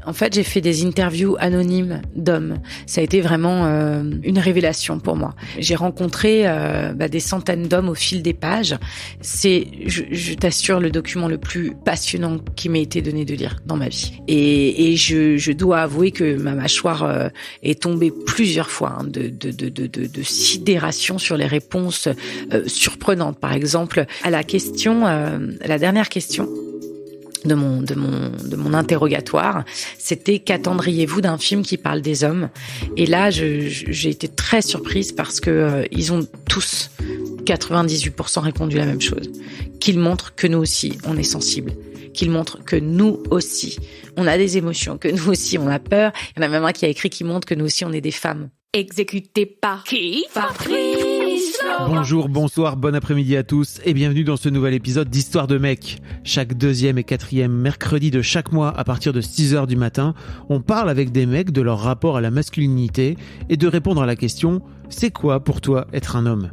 En fait, j'ai fait des interviews anonymes d'hommes. Ça a été vraiment une révélation pour moi. J'ai rencontré des centaines d'hommes au fil des pages. C'est, je t'assure, le document le plus passionnant qui m'ait été donné de lire dans ma vie. Et je dois avouer que ma mâchoire est tombée plusieurs fois de sidération sur les réponses surprenantes. Par exemple, à la question, la dernière question de mon interrogatoire, c'était qu'attendriez-vous d'un film qui parle des hommes? Et là, j'ai été très surprise parce que ils ont tous 98% répondu la même chose. Qu'ils montrent que nous aussi, on est sensibles. Qu'ils montrent que nous aussi, on a des émotions, que nous aussi, on a peur. Il y en a même un qui a écrit qui montre que nous aussi, on est des femmes. Exécuté par qui? Fabrice Florent. Bonjour, bonsoir, bon après-midi à tous et bienvenue dans ce nouvel épisode d'Histoire de mecs. Chaque 2e et 4e mercredi de chaque mois à partir de 6h du matin, on parle avec des mecs de leur rapport à la masculinité et de répondre à la question « C'est quoi pour toi être un homme ?»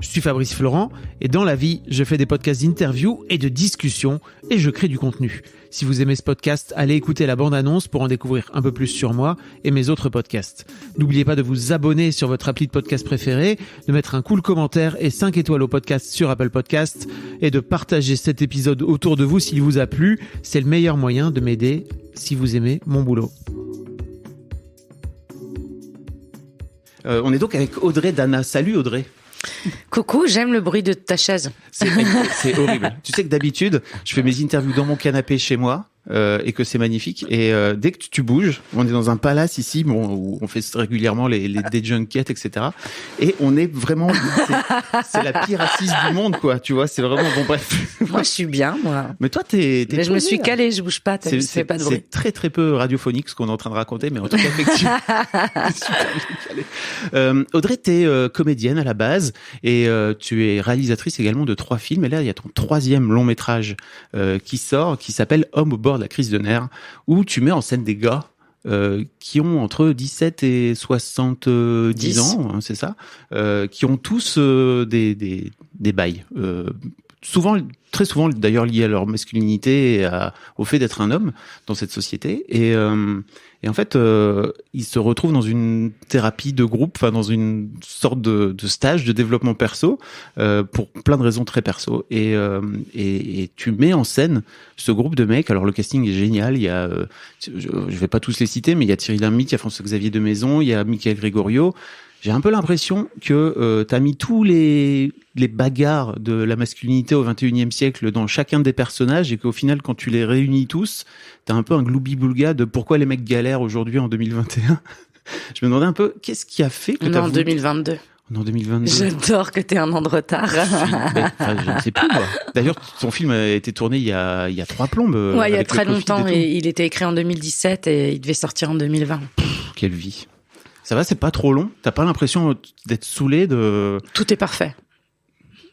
Je suis Fabrice Florent et dans la vie, je fais des podcasts d'interviews et de discussions et je crée du contenu. Si vous aimez ce podcast, allez écouter la bande-annonce pour en découvrir un peu plus sur moi et mes autres podcasts. N'oubliez pas de vous abonner sur votre appli de podcast préféré, de mettre un cool commentaire et 5 étoiles au podcast sur Apple Podcasts et de partager cet épisode autour de vous s'il vous a plu. C'est le meilleur moyen de m'aider si vous aimez mon boulot. On est donc avec Audrey Dana. Salut Audrey. Coucou, j'aime le bruit de ta chaise. C'est horrible. Tu sais que d'habitude, je fais mes interviews dans mon canapé chez moi et que c'est magnifique. Et dès que tu bouges, on est dans un palace ici, où on fait régulièrement des junkets, etc. Et on est vraiment, c'est la pire assise du monde, quoi. Tu vois, c'est vraiment bon. Bref. Moi, je suis bien, moi. Mais toi, t'es mais je me suis calée, je bouge pas. Ça fait pas de bruit. C'est très très peu radiophonique ce qu'on est en train de raconter, mais en tout cas, effectivement, super bien calé. Audrey, t'es comédienne à la base et tu es réalisatrice également de 3 films. Et là, il y a ton 3e long métrage qui sort, qui s'appelle Homme au bord de la crise de nerfs, où tu mets en scène des gars qui ont entre 17 et 70 ans, hein, c'est ça, qui ont tous des bails. Très souvent d'ailleurs liés à leur masculinité et au fait d'être un homme dans cette société. Et en fait, ils se retrouvent dans une thérapie de groupe, enfin dans une sorte de stage de développement perso pour plein de raisons très perso. Et tu mets en scène ce groupe de mecs. Alors le casting est génial. Il y a, je vais pas tous les citer, mais il y a Thierry Lhermitte, il y a François-Xavier de Maison, il y a Michael Gregorio. J'ai un peu l'impression que t'as mis tous les bagarres de la masculinité au XXIe siècle dans chacun des personnages et qu'au final, quand tu les réunis tous, t'as un peu un gloubi-boulga de pourquoi les mecs galèrent aujourd'hui en 2021. Je me demandais un peu, qu'est-ce qui a fait que en 2022. En 2022. J'adore que t'aies un an de retard. Je ne sais plus, moi. D'ailleurs, ton film a été tourné il y a 3 plombes. Ouais, il y a très longtemps et il était écrit en 2017 et il devait sortir en 2020. Quelle vie. Ça va, c'est pas trop long? T'as pas l'impression d'être saoulé de... Tout est parfait.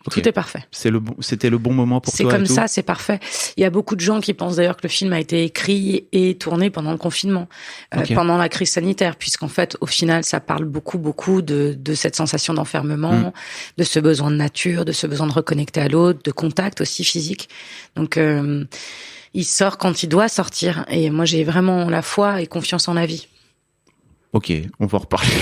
Okay. Tout est parfait. C'était le bon moment pour toi? C'est comme ça, c'est parfait. Il y a beaucoup de gens qui pensent d'ailleurs que le film a été écrit et tourné pendant le confinement, pendant la crise sanitaire, puisqu'en fait, au final, ça parle beaucoup de cette sensation d'enfermement, de ce besoin de nature, de ce besoin de reconnecter à l'autre, de contact aussi physique. Donc, il sort quand il doit sortir. Et moi, j'ai vraiment la foi et confiance en la vie. Ok, on va en reparler.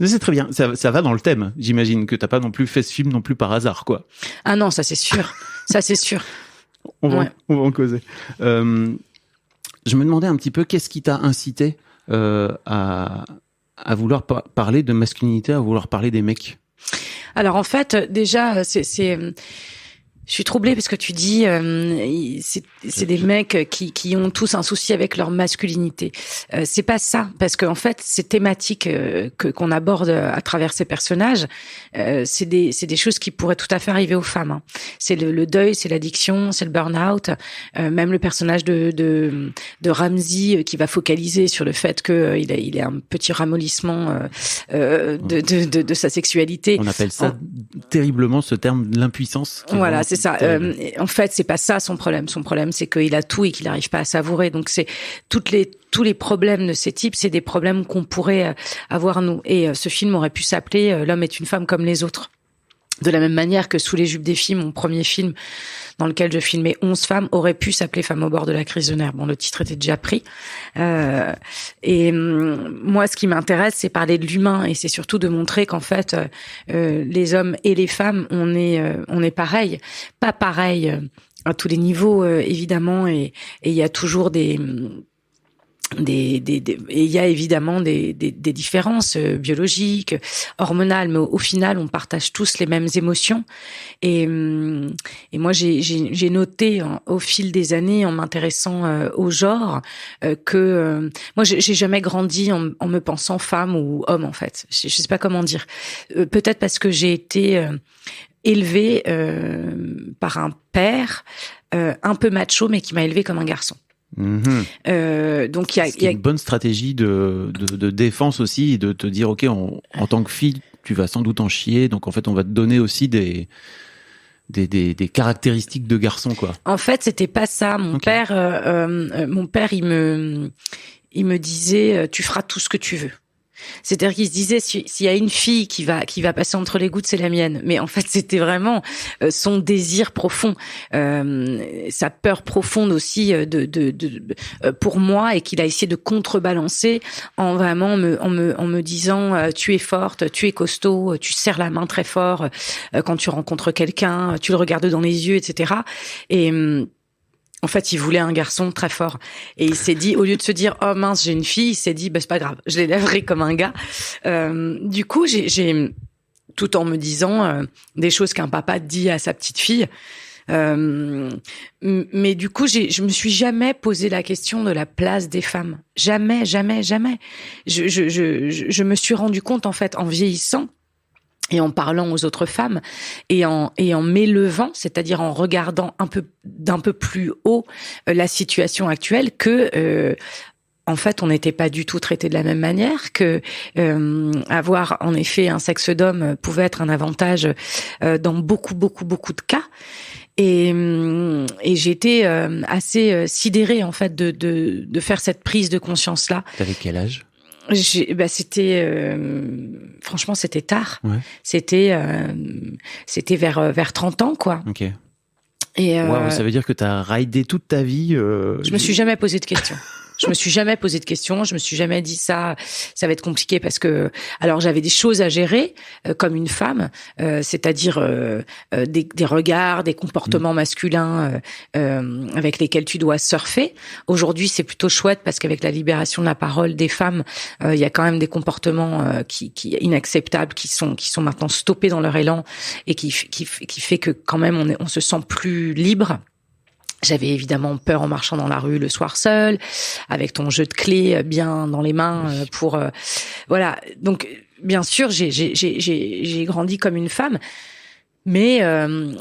C'est très bien, ça va dans le thème. J'imagine que t'as pas non plus fait ce film non plus par hasard, quoi. Ah non, ça c'est sûr. Ça c'est sûr. On va en causer. Je me demandais un petit peu qu'est-ce qui t'a incité à vouloir parler de masculinité, à vouloir parler des mecs. Alors en fait, déjà, je suis troublée parce que tu dis c'est des mecs qui ont tous un souci avec leur masculinité. C'est pas ça, parce que en fait ces thématiques qu'on aborde à travers ces personnages, c'est des choses qui pourraient tout à fait arriver aux femmes. Hein. C'est le deuil, c'est l'addiction, c'est le burn-out. Même le personnage de Ramsey qui va focaliser sur le fait que il a un petit ramollissement de sa sexualité. On appelle ça terriblement ce terme de l'impuissance. Voilà. C'est ça. En fait, c'est pas ça son problème. Son problème, c'est qu'il a tout et qu'il n'arrive pas à savourer. Donc, c'est tous les problèmes de ces types, c'est des problèmes qu'on pourrait avoir nous. Et ce film aurait pu s'appeler « L'homme est une femme comme les autres ». De la même manière que Sous les jupes des filles, mon premier film dans lequel je filmais 11 femmes, aurait pu s'appeler Femmes au bord de la crise de nerfs. Bon, le titre était déjà pris. Moi, ce qui m'intéresse, c'est parler de l'humain, et c'est surtout de montrer qu'en fait, les hommes et les femmes, on est pareil. Pas pareil à tous les niveaux, évidemment, et il y a toujours et il y a évidemment des différences biologiques, hormonales, mais au final, on partage tous les mêmes émotions. Et moi, j'ai noté au fil des années, en m'intéressant au genre, que moi, j'ai jamais grandi en me pensant femme ou homme, en fait. Je sais pas comment dire. Peut-être parce que j'ai été élevée par un père un peu macho, mais qui m'a élevée comme un garçon. Donc il y a une bonne stratégie de défense aussi, de te dire ok, en tant que fille tu vas sans doute en chier, donc en fait on va te donner aussi des caractéristiques de garçon, quoi. En fait c'était pas ça. Mon père il me disait tu feras tout ce que tu veux. C'est-à-dire qu'il se disait s'il y a une fille qui va passer entre les gouttes, c'est la mienne. Mais en fait, c'était vraiment son désir profond, sa peur profonde aussi pour moi, et qu'il a essayé de contrebalancer en vraiment en me disant tu es forte, tu es costaud, tu serres la main très fort quand tu rencontres quelqu'un, tu le regardes dans les yeux, etc. Et en fait, il voulait un garçon très fort. Et il s'est dit, au lieu de se dire, oh mince, j'ai une fille, il s'est dit, bah, c'est pas grave, je l'élèverai comme un gars. Du coup, j'ai tout en me disant des choses qu'un papa dit à sa petite fille. Mais du coup, je me suis jamais posé la question de la place des femmes. Jamais, jamais, jamais. Je me suis rendu compte, en fait, en vieillissant, et en parlant aux autres femmes, et en m'élevant, c'est-à-dire en regardant d'un peu plus haut la situation actuelle, que en fait on n'était pas du tout traités de la même manière, que avoir en effet un sexe d'homme pouvait être un avantage dans beaucoup de cas. Et j'étais assez sidérée en fait de faire cette prise de conscience là. T'avais quel âge? C'était franchement c'était tard. Ouais. C'était vers 30 ans, quoi. OK. Et wow, ça veut dire que t'as raidé toute ta vie. Je me suis jamais posé de questions. Je me suis jamais posé de questions. Je me suis jamais dit ça va être compliqué, parce que alors j'avais des choses à gérer comme une femme, c'est-à-dire des regards, des comportements masculins avec lesquels tu dois surfer. Aujourd'hui, c'est plutôt chouette parce qu'avec la libération de la parole des femmes, il y a quand même des comportements qui inacceptables qui sont maintenant stoppés dans leur élan, et qui fait que quand même on se sent plus libre. J'avais évidemment peur en marchant dans la rue le soir seul, avec ton jeu de clés bien dans les mains pour voilà. Donc bien sûr, j'ai grandi comme une femme, mais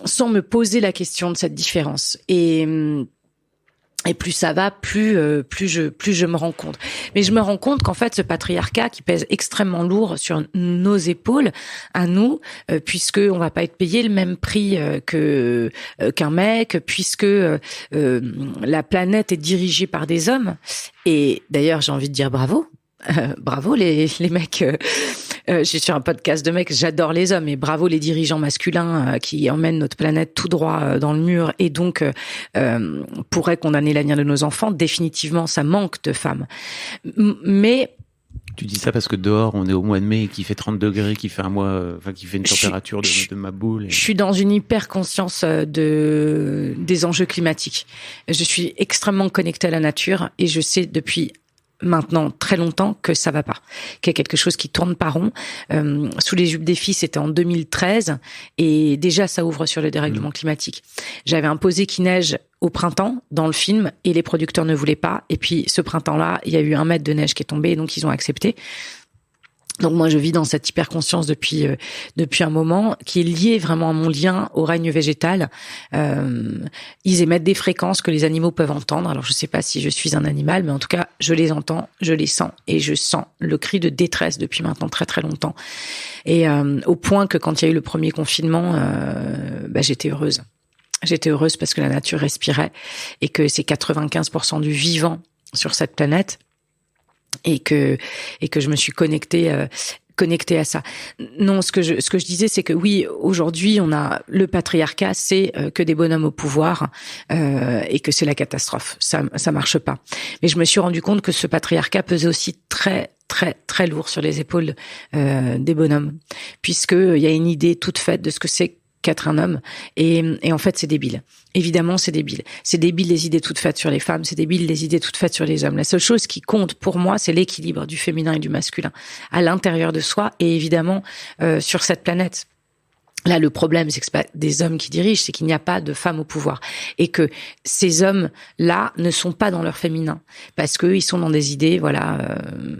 sans me poser la question de cette différence. Et plus ça va, plus je me rends compte. Mais je me rends compte qu'en fait, ce patriarcat qui pèse extrêmement lourd sur nos épaules, à nous, puisque on va pas être payé le même prix qu'un mec, puisque la planète est dirigée par des hommes. Et d'ailleurs, j'ai envie de dire bravo. Bravo les mecs. Je suis sur un podcast de mecs, j'adore les hommes, et bravo les dirigeants masculins qui emmènent notre planète tout droit dans le mur, et donc pourraient condamner l'avenir de nos enfants. Définitivement, ça manque de femmes. Mais tu dis ça parce que dehors, on est au mois de mai, qui fait 30 degrés, qui fait qui fait une température de ma boule. Je suis dans une hyper conscience des enjeux climatiques. Je suis extrêmement connectée à la nature, et je sais depuis maintenant très longtemps que ça va pas, qu'il y a quelque chose qui tourne pas rond. Sous les jupes des filles, c'était en 2013, et déjà ça ouvre sur le dérèglement climatique. J'avais imposé qu'il neige au printemps dans le film, et les producteurs ne voulaient pas, et puis ce printemps-là, il y a eu 1 mètre de neige qui est tombé, et donc ils ont accepté. Donc moi, je vis dans cette hyper-conscience depuis un moment, qui est liée vraiment à mon lien au règne végétal. Ils émettent des fréquences que les animaux peuvent entendre. Alors je sais pas si je suis un animal, mais en tout cas, je les entends, je les sens, et je sens le cri de détresse depuis maintenant très très longtemps. Et au point que quand il y a eu le premier confinement, j'étais heureuse. J'étais heureuse parce que la nature respirait, et que c'est 95% du vivant sur cette planète. Et que je me suis connectée connecté à ça. Non, ce que je disais, c'est que oui, aujourd'hui, on a le patriarcat, c'est que des bonhommes au pouvoir et que c'est la catastrophe. Ça marche pas. Mais je me suis rendu compte que ce patriarcat pesait aussi très très très lourd sur les épaules des bonhommes, puisque il y a une idée toute faite de ce que c'est qu'être un homme, et en fait c'est débile. Évidemment c'est débile. C'est débile les idées toutes faites sur les femmes, c'est débile les idées toutes faites sur les hommes. La seule chose qui compte pour moi, c'est l'équilibre du féminin et du masculin à l'intérieur de soi, et évidemment sur cette planète. Là, le problème, c'est que c'est pas des hommes qui dirigent, c'est qu'il n'y a pas de femmes au pouvoir. Et que ces hommes-là ne sont pas dans leur féminin. Parce que ils sont dans des idées,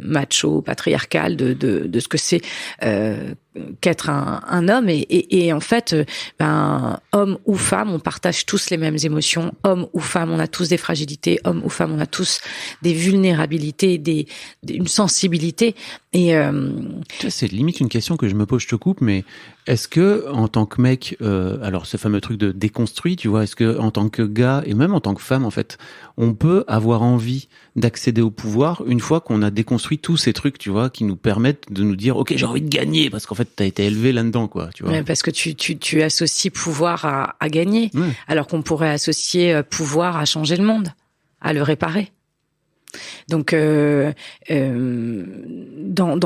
macho, patriarcales de ce que c'est, qu'être un homme. Et en fait, homme ou femme, on partage tous les mêmes émotions. Homme ou femme, on a tous des fragilités. Homme ou femme, on a tous des vulnérabilités, une sensibilité. Et, c'est limite une question que je me pose, je te coupe, mais est-ce que, en tant que mec, alors ce fameux truc de déconstruit, tu vois, est-ce que, en tant que gars, et même en tant que femme, en fait, on peut avoir envie d'accéder au pouvoir une fois qu'on a déconstruit tous ces trucs, tu vois, qui nous permettent de nous dire, ok, j'ai envie de gagner, parce qu'en fait, t'as été élevé là-dedans, quoi, tu vois. Ouais, parce que tu associes pouvoir à gagner, alors qu'on pourrait associer pouvoir à changer le monde, à le réparer. Donc dans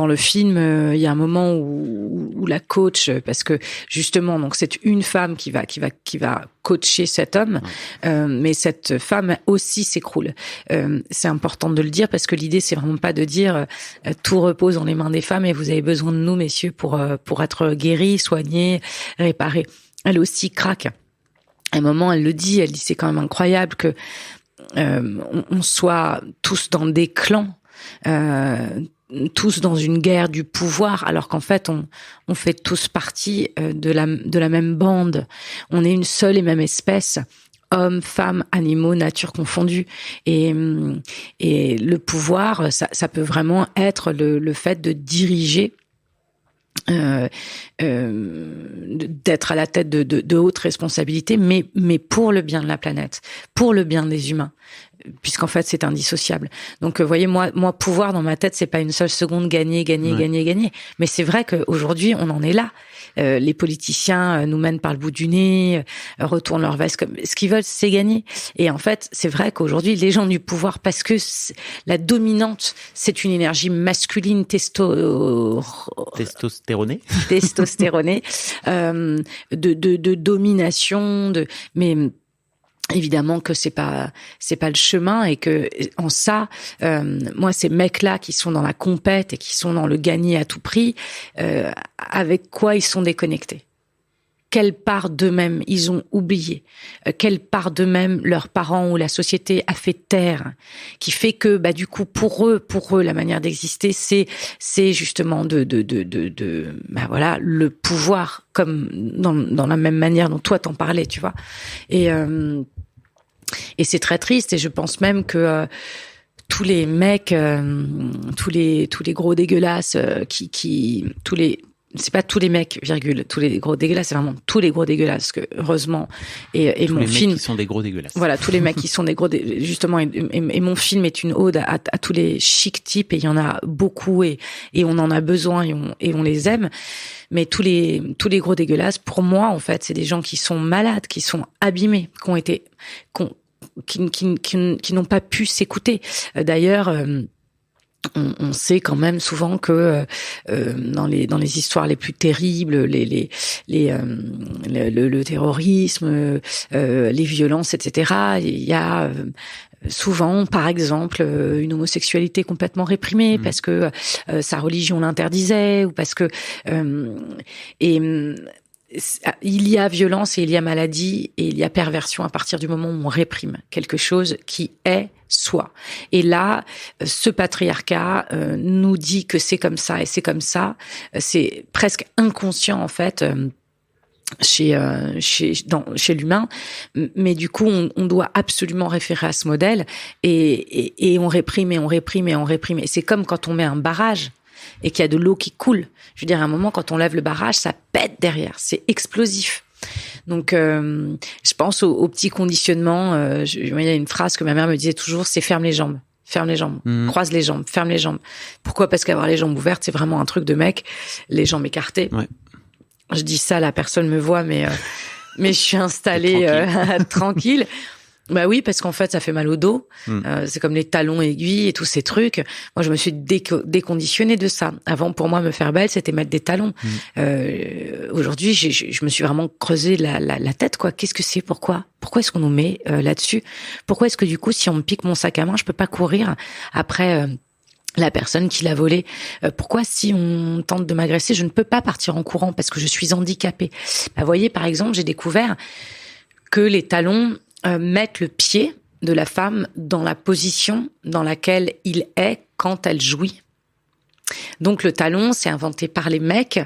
le film, il y a un moment où la coach, parce que justement, donc c'est une femme qui va coacher cet homme, mais cette femme aussi s'écroule. C'est important de le dire, parce que l'idée c'est vraiment pas de dire tout repose dans les mains des femmes et vous avez besoin de nous, messieurs, pour être guéris, soignés, réparés. Elle aussi craque. À un moment, elle dit c'est quand même incroyable que on soit tous dans des clans, tous dans une guerre du pouvoir, alors qu'en fait on fait tous partie de la même bande. On est une seule et même espèce, hommes, femmes, animaux, nature confondue. Et le pouvoir, ça peut vraiment être le fait de diriger, d'être à la tête de hautes responsabilités, mais pour le bien de la planète, pour le bien des humains, puisqu'en fait c'est indissociable. Donc vous voyez, moi pouvoir dans ma tête, c'est pas une seule seconde gagner, mais c'est vrai qu'aujourd'hui on en est là. Les politiciens nous mènent par le bout du nez, retournent leur veste, comme ce qu'ils veulent, c'est gagner. Et en fait, c'est vrai qu'aujourd'hui, les gens du pouvoir, parce que la dominante, c'est une énergie masculine testostéronée, de domination, mais évidemment que c'est pas le chemin, et que en ça, moi ces mecs-là qui sont dans la compète et qui sont dans le gagner à tout prix, avec quoi ils sont déconnectés? Quelle part d'eux-mêmes ils ont oublié? Quelle part d'eux-mêmes leurs parents ou la société a fait taire, qui fait que du coup pour eux la manière d'exister c'est justement le pouvoir, comme dans la même manière dont toi t'en parlais, tu vois. Et c'est très triste, et je pense même que tous les mecs, tous les gros dégueulasses c'est pas tous les mecs, tous les gros dégueulasses, c'est vraiment tous les gros dégueulasses, que heureusement, et mon film. Tous les mecs qui sont des gros dégueulasses. Voilà, tous les mecs qui sont des gros justement, et mon film est une ode à tous les chic types, et il y en a beaucoup, et on en a besoin, et on les aime. Mais tous les gros dégueulasses, pour moi, en fait, c'est des gens qui sont malades, qui sont abîmés, qui n'ont pas pu s'écouter. D'ailleurs, on sait quand même souvent que dans les histoires les plus terribles, le terrorisme, les violences, etc., il y a souvent, par exemple, une homosexualité complètement réprimée parce que sa religion l'interdisait, ou parce que il y a violence et il y a maladie et il y a perversion à partir du moment où on réprime quelque chose qui est soi. Et là, ce patriarcat nous dit que c'est comme ça et c'est comme ça. C'est presque inconscient en fait. Chez l'humain, mais du coup on doit absolument référer à ce modèle, et on réprime et on réprime et on réprime, et c'est comme quand on met un barrage et qu'il y a de l'eau qui coule. Je veux dire, à un moment, quand on lève le barrage, ça pète derrière, c'est explosif. Donc je pense au petit conditionnement. Il y a une phrase que ma mère me disait toujours, c'est ferme les jambes. ferme les jambes, croise les jambes, ferme les jambes. Pourquoi? Parce qu'avoir les jambes ouvertes, c'est vraiment un truc de mec, les jambes écartées. Ouais. Je dis ça, la personne me voit, mais je suis installée tranquille. Bah oui, parce qu'en fait, ça fait mal au dos. C'est comme les talons aiguilles et tous ces trucs. Moi, je me suis déconditionnée de ça. Avant, pour moi, me faire belle, c'était mettre des talons. Aujourd'hui, je me suis vraiment creusé la tête, quoi. Qu'est-ce que c'est? Pourquoi est-ce qu'on nous met là-dessus? Pourquoi est-ce que du coup, si on me pique mon sac à main, je peux pas courir après la personne qui l'a volé? Pourquoi si on tente de m'agresser, je ne peux pas partir en courant parce que je suis handicapée? Bah, vous voyez, par exemple, j'ai découvert que les talons mettre le pied de la femme dans la position dans laquelle il est quand elle jouit. Donc le talon, c'est inventé par les mecs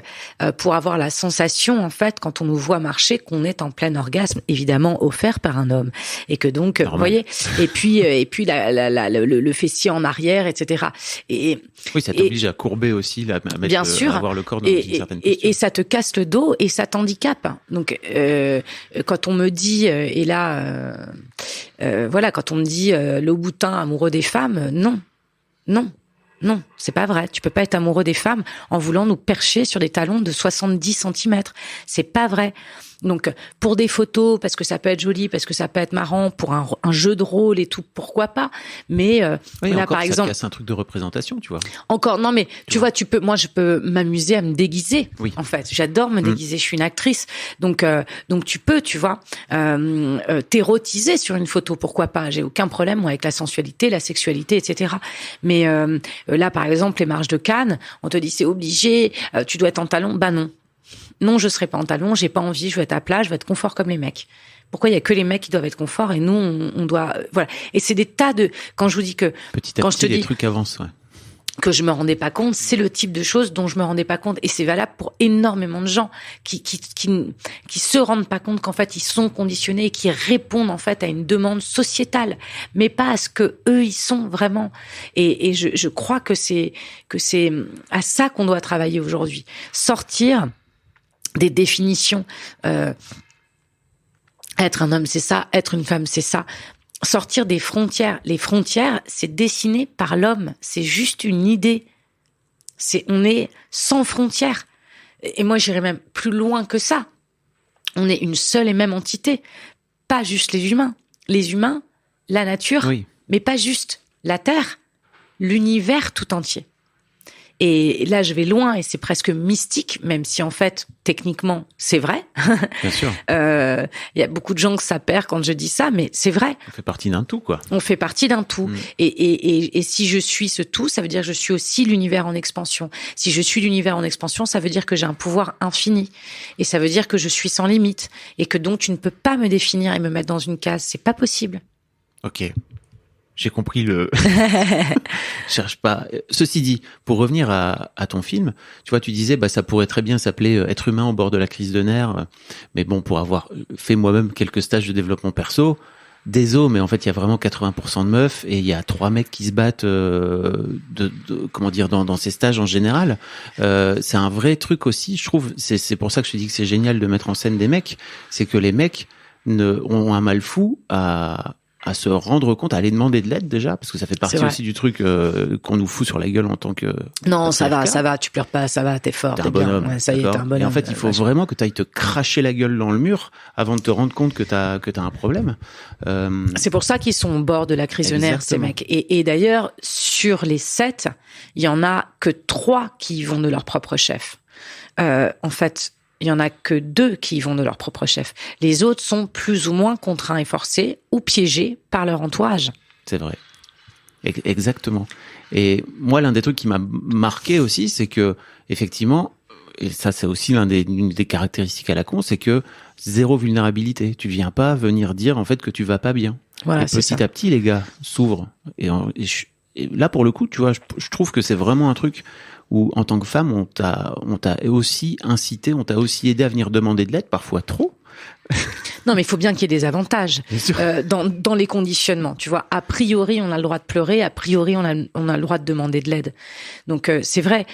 pour avoir la sensation, en fait, quand on nous voit marcher, qu'on est en plein orgasme, évidemment offert par un homme, et que donc, vous voyez, et puis le fessier en arrière, etc. Et oui, ça t'oblige à courber aussi, à mettre, bien sûr, à avoir le corps dans une certaine posture. Et ça te casse le dos et ça t'handicape. Donc quand on me dit voilà, quand on me dit le boutin amoureux des femmes, non, c'est pas vrai. Tu peux pas être amoureux des femmes en voulant nous percher sur des talons de 70 centimètres. C'est pas vrai. Donc, pour des photos, parce que ça peut être joli, parce que ça peut être marrant, pour un jeu de rôle et tout, pourquoi pas. Mais oui, là, encore, par exemple, ça casse un truc de représentation, tu vois. Encore, non, mais tu vois, moi, je peux m'amuser à me déguiser. Oui. En fait, j'adore me déguiser. Je suis une actrice, donc tu peux, tu vois, t'érotiser sur une photo. Pourquoi pas? J'ai aucun problème moi, avec la sensualité, la sexualité, etc. Mais là, par exemple, les marches de Cannes, on te dit c'est obligé, tu dois être en talons. Bah non. Non, je serai pas en talons, j'ai pas envie, je veux être à plat, je veux être confort comme les mecs. Pourquoi il y a que les mecs qui doivent être confort et nous on doit voilà. Et c'est des tas de quand je vous dis que petit à quand petit je te les dis trucs avancent, ouais. Que je me rendais pas compte, c'est le type de choses dont je me rendais pas compte et c'est valable pour énormément de gens qui se rendent pas compte qu'en fait ils sont conditionnés et qui répondent en fait à une demande sociétale, mais pas à ce que eux ils sont vraiment. Et je crois que c'est à ça qu'on doit travailler aujourd'hui, sortir des définitions. Être un homme, c'est ça. Être une femme, c'est ça. Sortir des frontières. Les frontières, c'est dessiné par l'homme. C'est juste une idée. On est sans frontières. Et moi, j'irais même plus loin que ça. On est une seule et même entité. Pas juste les humains. Les humains, la nature, oui. Mais pas juste la Terre, l'univers tout entier. Et là, je vais loin et c'est presque mystique, même si en fait, techniquement, c'est vrai. Bien sûr. Il y a beaucoup de gens que ça perd quand je dis ça, mais c'est vrai. On fait partie d'un tout, quoi. On fait partie d'un tout. Et si je suis ce tout, ça veut dire que je suis aussi l'univers en expansion. Si je suis l'univers en expansion, ça veut dire que j'ai un pouvoir infini. Et ça veut dire que je suis sans limite. Et que donc, tu ne peux pas me définir et me mettre dans une case. C'est pas possible. Ok. J'ai compris le... Cherche pas. Ceci dit, pour revenir à ton film, tu vois, tu disais, ça pourrait très bien s'appeler Être humain au bord de la crise de nerfs. Mais bon, pour avoir fait moi-même quelques stages de développement perso, désolé, mais en fait, il y a vraiment 80% de meufs et il y a 3 mecs qui se battent, comment dire, dans ces stages en général. C'est un vrai truc aussi, je trouve. C'est pour ça que je te dis que c'est génial de mettre en scène des mecs. C'est que les mecs ont un mal fou à se rendre compte, à aller demander de l'aide déjà, parce que ça fait partie aussi du truc qu'on nous fout sur la gueule en tant que... Non, ça va, tu pleures pas, ça va, t'es fort, t'es un bonhomme. Ouais, ça y est, t'es un bonhomme. Et en fait, il faut vraiment que t'ailles te cracher la gueule dans le mur avant de te rendre compte que t'as un problème. C'est pour ça qu'ils sont au bord de la crise de nerfs, ces mecs. Et d'ailleurs, sur les 7, il y en a que 3 qui y vont de leur propre chef. En fait... Il y en a que 2 qui y vont de leur propre chef. Les autres sont plus ou moins contraints et forcés ou piégés par leur entourage. C'est vrai. Exactement. Et moi, l'un des trucs qui m'a marqué aussi, c'est que, effectivement, et ça, c'est aussi l'une des caractéristiques à la con, c'est que zéro vulnérabilité. Tu viens pas venir dire, en fait, que tu vas pas bien. Voilà, et petit à petit, les gars s'ouvrent. Et là, pour le coup, tu vois, je trouve que c'est vraiment un truc où, en tant que femme, on t'a aussi incité, on t'a aussi aidé à venir demander de l'aide, parfois trop. Non, mais il faut bien qu'il y ait des avantages dans les conditionnements. Tu vois, a priori, on a le droit de pleurer, a priori, on a le droit de demander de l'aide. Donc, c'est vrai.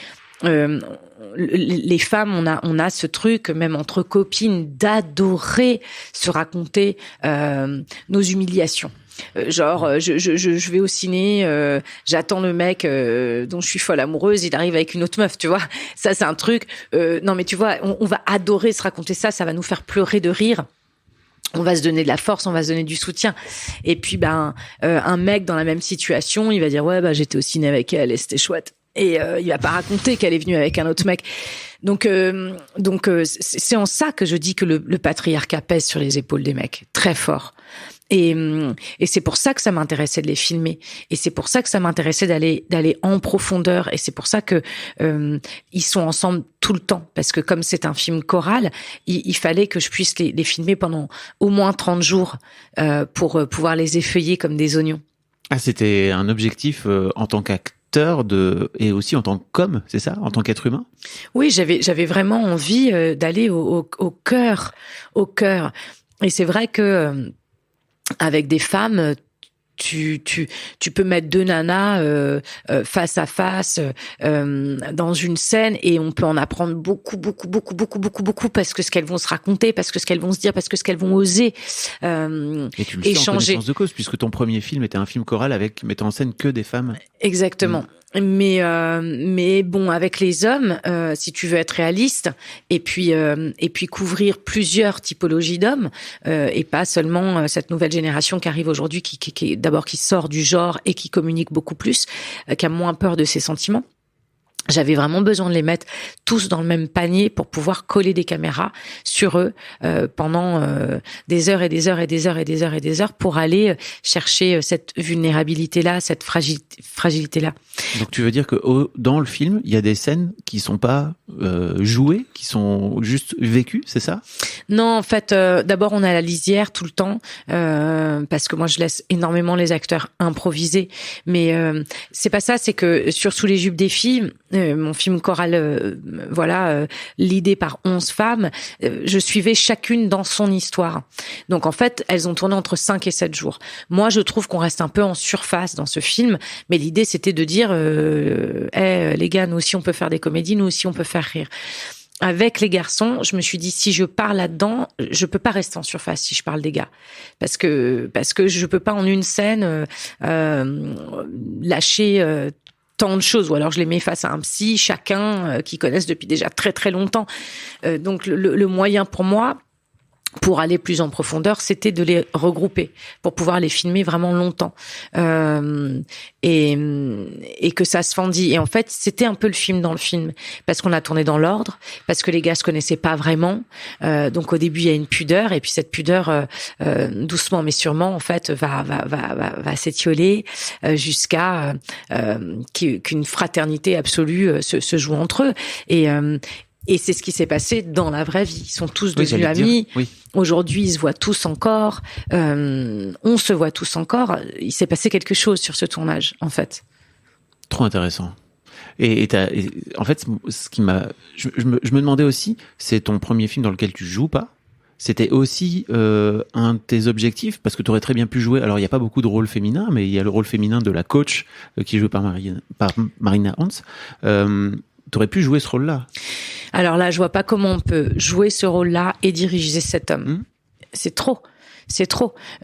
Les femmes, on a ce truc, même entre copines, d'adorer se raconter nos humiliations. Je vais au ciné, j'attends le mec dont je suis folle amoureuse, il arrive avec une autre meuf, tu vois. Ça, c'est un truc. Non, mais tu vois, on va adorer se raconter ça va nous faire pleurer de rire. On va se donner de la force, on va se donner du soutien. Et puis, un mec dans la même situation, il va dire ouais, j'étais au ciné avec elle et c'était chouette. Et il va pas raconter qu'elle est venue avec un autre mec. Donc, c'est en ça que je dis que le patriarcat pèse sur les épaules des mecs, très fort. Et c'est pour ça que ça m'intéressait de les filmer. Et c'est pour ça que ça m'intéressait d'aller en profondeur. Et c'est pour ça que ils sont ensemble tout le temps. Parce que comme c'est un film choral, il fallait que je puisse les filmer pendant au moins 30 jours pour pouvoir les effeuiller comme des oignons. Ah, c'était un objectif en tant qu'acteur et aussi en tant qu'homme, c'est ça, en tant qu'être humain? Oui, j'avais vraiment envie d'aller au cœur, Et c'est vrai que avec des femmes, tu peux mettre deux nanas face à face dans une scène et on peut en apprendre beaucoup parce que ce qu'elles vont se raconter, parce que ce qu'elles vont se dire, parce que ce qu'elles vont oser et tu le sais en connaissance de cause, puisque ton premier film était un film choral mettant en scène que des femmes. Exactement. Mais bon, avec les hommes, si tu veux être réaliste, et puis couvrir plusieurs typologies d'hommes, et pas seulement cette nouvelle génération qui arrive aujourd'hui, qui d'abord qui sort du genre et qui communique beaucoup plus, qui a moins peur de ses sentiments. J'avais vraiment besoin de les mettre tous dans le même panier pour pouvoir coller des caméras sur eux pendant des heures et des heures et des heures et des heures et des heures pour aller chercher cette vulnérabilité-là, cette fragilité-là. Donc tu veux dire que dans le film, il y a des scènes qui sont pas jouées, qui sont juste vécues, c'est ça? Non, en fait, d'abord on a la lisière tout le temps parce que moi je laisse énormément les acteurs improviser. Mais c'est pas ça, c'est que sur Sous les jupes des filles, mon film choral, l'idée par 11 femmes, je suivais chacune dans son histoire. Donc en fait, elles ont tourné entre 5 et 7 jours. Moi, je trouve qu'on reste un peu en surface dans ce film, mais l'idée c'était de dire les gars, nous aussi on peut faire des comédies, nous aussi on peut faire rire. Avec les garçons, je me suis dit si je parle là-dedans, je peux pas rester en surface si je parle des gars, parce que je peux pas en une scène lâcher tant de choses, ou alors je les mets face à un psy, chacun qui connaissent depuis déjà très très longtemps. Donc le moyen pour moi, pour aller plus en profondeur, c'était de les regrouper pour pouvoir les filmer vraiment longtemps et que ça se fendit. Et en fait, c'était un peu le film dans le film parce qu'on a tourné dans l'ordre, parce que les gars se connaissaient pas vraiment. Donc au début, il y a une pudeur et puis cette pudeur, doucement mais sûrement, en fait, va s'étioler jusqu'à qu'une fraternité absolue se joue entre eux. Et c'est ce qui s'est passé dans la vraie vie. Ils sont tous devenus amis. Oui. Aujourd'hui, ils se voient tous encore. On se voit tous encore. Il s'est passé quelque chose sur ce tournage, en fait. Trop intéressant. Et en fait, ce qui m'a, je me demandais aussi, c'est ton premier film dans lequel tu joues pas. C'était aussi un de tes objectifs, parce que tu aurais très bien pu jouer. Alors, il n'y a pas beaucoup de rôles féminins, mais il y a le rôle féminin de la coach qui est joué par Marina Hans. T'aurais pu jouer ce rôle-là. Alors là, je vois pas comment on peut jouer ce rôle-là et diriger cet homme. C'est trop.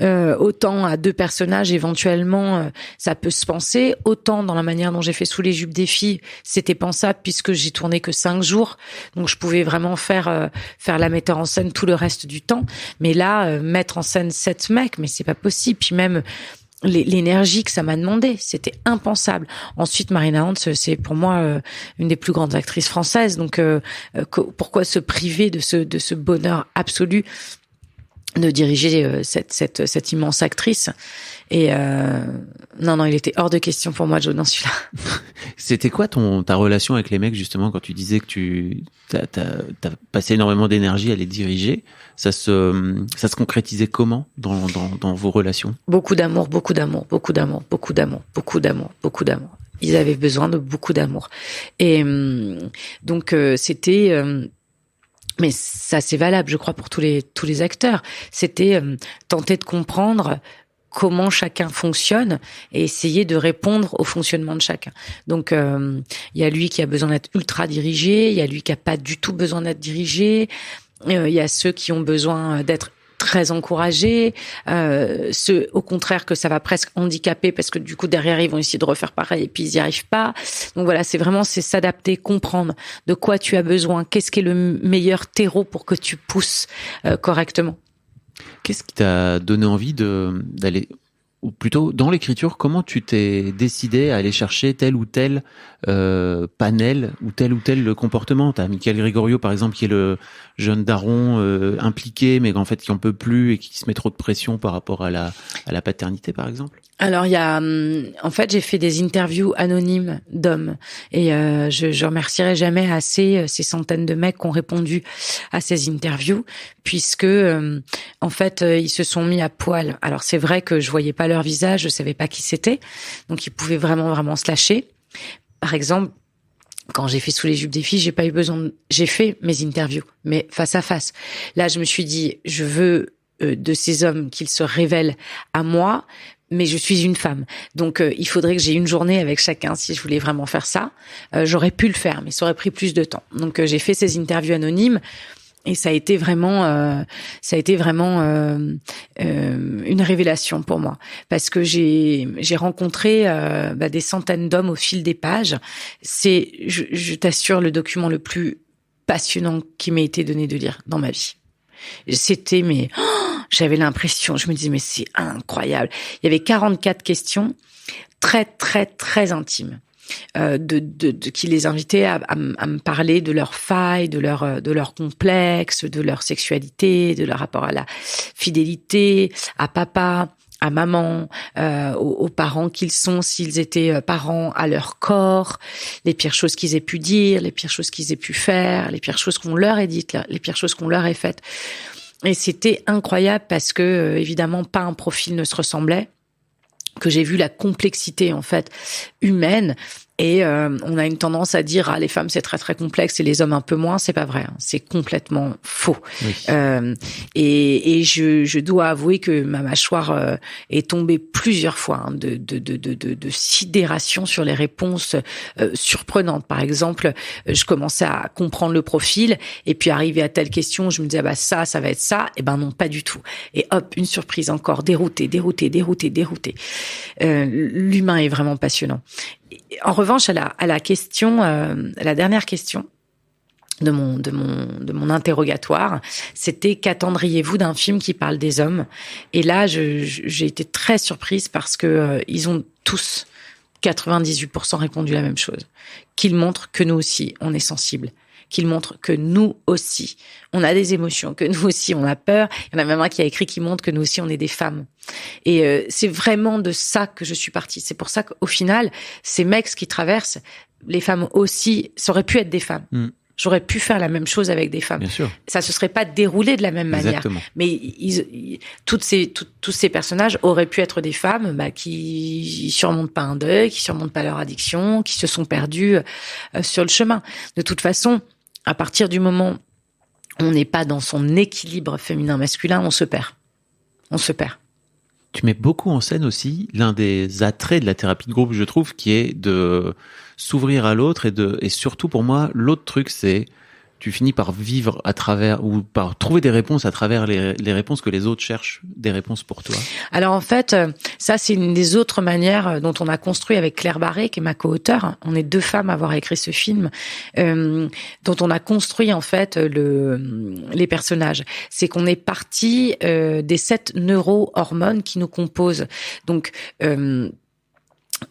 Autant à deux personnages, éventuellement, ça peut se penser. Autant dans la manière dont j'ai fait Sous les jupes des filles, c'était pensable puisque j'ai tourné que 5 jours. Donc je pouvais vraiment faire la metteur en scène tout le reste du temps. Mais là, mettre en scène 7 mecs, mais c'est pas possible. Puis même l'énergie que ça m'a demandé, c'était impensable. Ensuite, Marina Hans, c'est pour moi une des plus grandes actrices françaises. Donc, pourquoi se priver de ce bonheur absolu de diriger cette immense actrice? Et non, il était hors de question pour moi de jouer dans celui-là. C'était quoi ta relation avec les mecs, justement, quand tu disais que t'as passé énormément d'énergie à les diriger? Ça se concrétisait comment dans vos relations? Beaucoup d'amour. Ils avaient besoin de beaucoup d'amour. Et donc c'était mais ça c'est valable, je crois, pour tous les acteurs. C'était tenter de comprendre comment chacun fonctionne et essayer de répondre au fonctionnement de chacun. Donc, il y a lui qui a besoin d'être ultra dirigé, il y a lui qui a pas du tout besoin d'être dirigé, il y a ceux qui ont besoin d'être très encouragés, ceux au contraire que ça va presque handicaper parce que du coup derrière ils vont essayer de refaire pareil et puis ils y arrivent pas. Donc voilà, c'est s'adapter, comprendre de quoi tu as besoin, qu'est-ce qui est le meilleur terreau pour que tu pousses correctement. Qu'est-ce qui t'a donné envie d'aller, ou plutôt dans l'écriture, comment tu t'es décidé à aller chercher tel ou tel panel ou tel comportement? T'as Michael Gregorio par exemple qui est le jeune daron impliqué mais qu'en fait qui en peut plus et qui se met trop de pression par rapport à la paternité par exemple. Alors il y a, en fait, j'ai fait des interviews anonymes d'hommes et je remercierai jamais assez ces centaines de mecs qui ont répondu à ces interviews puisque en fait ils se sont mis à poil. Alors c'est vrai que je voyais pas leur visage, je savais pas qui c'était, donc ils pouvaient vraiment se lâcher. Par exemple, quand j'ai fait Sous les jupes des filles, j'ai fait mes interviews, mais face à face. Là, je me suis dit, je veux de ces hommes qu'ils se révèlent à moi, mais je suis une femme. Donc, il faudrait que j'ai une journée avec chacun si je voulais vraiment faire ça. J'aurais pu le faire, mais ça aurait pris plus de temps. Donc, j'ai fait ces interviews anonymes. Et ça a été vraiment une révélation pour moi parce que j'ai rencontré des centaines d'hommes au fil des pages. C'est, je t'assure, le document le plus passionnant qui m'ait été donné de lire dans ma vie. C'était j'avais l'impression, je me disais mais c'est incroyable. Il y avait 44 questions très très très intimes. Qui les invitait à me parler de leurs failles, de leurs complexes, de leur sexualité, de leur rapport à la fidélité, à papa, à maman, aux parents qu'ils sont, s'ils étaient parents, à leur corps, les pires choses qu'ils aient pu dire, les pires choses qu'ils aient pu faire, les pires choses qu'on leur ait dites, les pires choses qu'on leur ait faites. Et c'était incroyable parce que, évidemment, pas un profil ne se ressemblait, que j'ai vu la complexité, en fait, humaine. Et on a une tendance à dire les femmes c'est très très complexe et les hommes un peu moins. C'est pas vrai, hein. C'est complètement faux. Oui. Et je dois avouer que ma mâchoire est tombée plusieurs fois de sidération sur les réponses surprenantes. Par exemple, je commençais à comprendre le profil et puis arrivé à telle question, je me disais ça va être ça. Et ben non, pas du tout. Et hop, une surprise encore, dérouté. L'humain est vraiment passionnant. En revanche, à la question, à la dernière question de mon interrogatoire, c'était qu'attendriez-vous d'un film qui parle des hommes? Et là, j'ai été très surprise parce que ils ont tous 98% répondu la même chose, qu'ils montrent que nous aussi on est sensibles, qu'ils montrent que nous aussi on a des émotions, que nous aussi on a peur. Il y en a même un qui a écrit qui montre que nous aussi on est des femmes. Et c'est vraiment de ça que je suis partie. C'est pour ça qu'au final, ces mecs qui traversent, les femmes aussi, ça aurait pu être des femmes. J'aurais pu faire la même chose avec des femmes. Bien sûr. Ça se serait pas déroulé de la même manière. Exactement. Mais tous ces personnages auraient pu être des femmes qui surmontent pas un deuil, qui surmontent pas leur addiction, qui se sont perdues sur le chemin. De toute façon, à partir du moment où on n'est pas dans son équilibre féminin-masculin, on se perd. Tu mets beaucoup en scène aussi l'un des attraits de la thérapie de groupe, je trouve, qui est de s'ouvrir à l'autre et surtout pour moi, l'autre truc, c'est tu finis par vivre à travers ou par trouver des réponses à travers les réponses que les autres cherchent, des réponses pour toi. Alors en fait, ça c'est une des autres manières dont on a construit avec Claire Barré, qui est ma co-auteure. On est 2 femmes à avoir écrit ce film, dont on a construit en fait les personnages. C'est qu'on est parti des 7 neurohormones qui nous composent. Donc